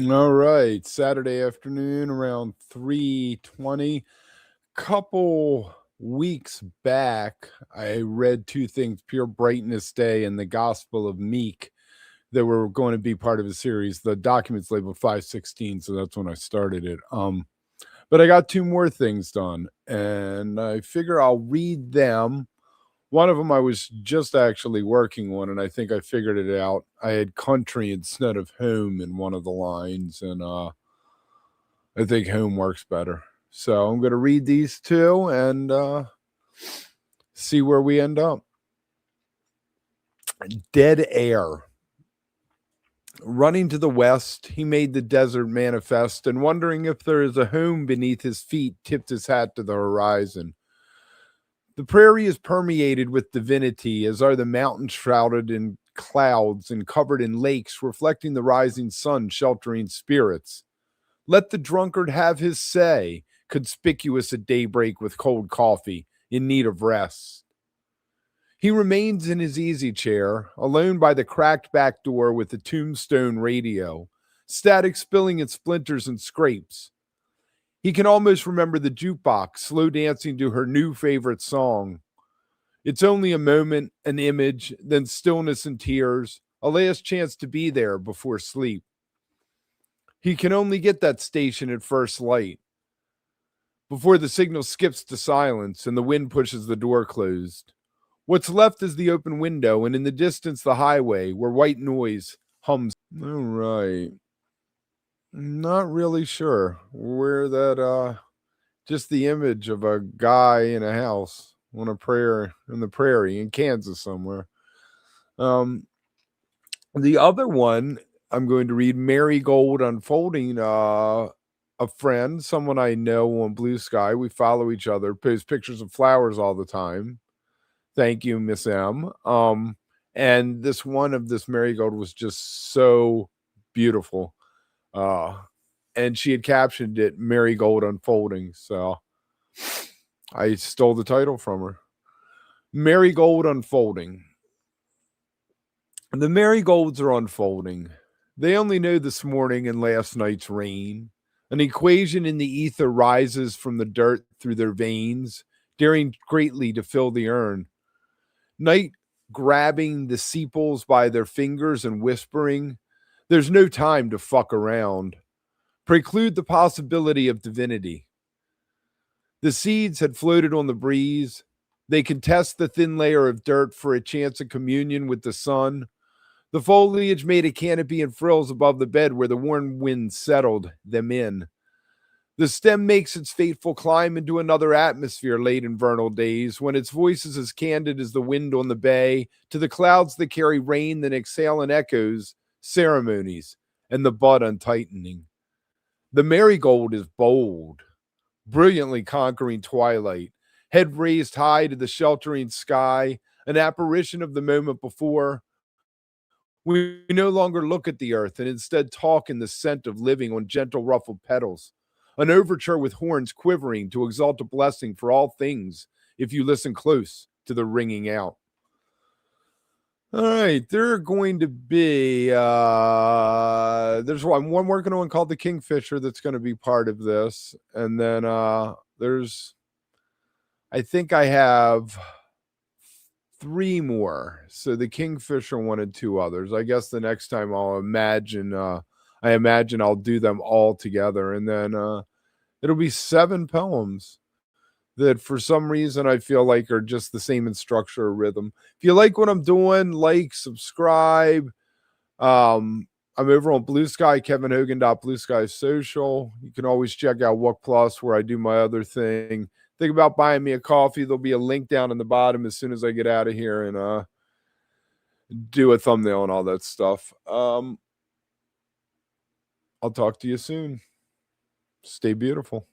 All right, Saturday afternoon around 3:20. Couple weeks back, I read two things, Pure Brightness Day and the Gospel of Meek, that were going to be part of a series. The document's labeled 516, so that's when I started it. But I got two more things done, and I figure I'll read them. One of them I was just actually working on, and I think I figured it out. I had country instead of home in one of the lines, and I think home works better. So I'm going to read these two and see where we end up. Dead air. Running to the west, he made the desert manifest, and wondering if there is a home beneath his feet, tipped his hat to the horizon. The prairie is permeated with divinity, as are the mountains shrouded in clouds and covered in lakes, reflecting the rising sun, sheltering spirits. Let the drunkard have his say, conspicuous at daybreak with cold coffee, in need of rest. He remains in his easy chair, alone by the cracked back door with the tombstone radio, static spilling its splinters and scrapes. He can almost remember the jukebox slow dancing to her new favorite song. It's only a moment, an image, then stillness and tears, a last chance to be there before sleep. He can only get that station at first light, before the signal skips to silence and the wind pushes the door closed. What's left is the open window, and in the distance, the highway where white noise hums. All right. Not really sure where that, just the image of a guy in a house on a prayer in the prairie in Kansas somewhere. The other one I'm going to read, Marigold Unfolding. A friend, someone I know on Blue Sky, we follow each other, posts pictures of flowers all the time. Thank you, Miss M. And this one of this marigold was just so beautiful. And she had captioned it Marigold Unfolding. So I stole the title from her. Marigold Unfolding. The marigolds are unfolding. They only know this morning and last night's rain. An equation in the ether rises from the dirt through their veins, daring greatly to fill the urn. Night grabbing the sepals by their fingers and whispering, "There's no time to fuck around." Preclude the possibility of divinity. The seeds had floated on the breeze. They contest the thin layer of dirt for a chance of communion with the sun. The foliage made a canopy and frills above the bed where the warm wind settled them in. The stem makes its fateful climb into another atmosphere late in vernal days, when its voice is as candid as the wind on the bay, to the clouds that carry rain that exhale in echoes, ceremonies, and the bud untightening. The marigold is bold, brilliantly conquering twilight, head raised high to the sheltering sky, an apparition of the moment before. We no longer look at the earth and instead talk in the scent of living on gentle ruffled petals. An overture with horns quivering to exalt a blessing for all things if you listen close to the ringing out. All right, there are going to be there's one working on called the Kingfisher that's going to be part of this, and then there's I think I have three more. So the Kingfisher one and two others. I guess the next time I imagine I'll do them all together, and then it'll be 7 poems that for some reason I feel like are just the same in structure or rhythm. If you like what I'm doing, like, subscribe. I'm over on Blue Sky, KevinHogan.Blue Social. You can always check out Wook Plus where I do my other thing. Think about buying me a coffee. There'll be a link down in the bottom as soon as I get out of here and do a thumbnail and all that stuff. I'll talk to you soon. Stay beautiful.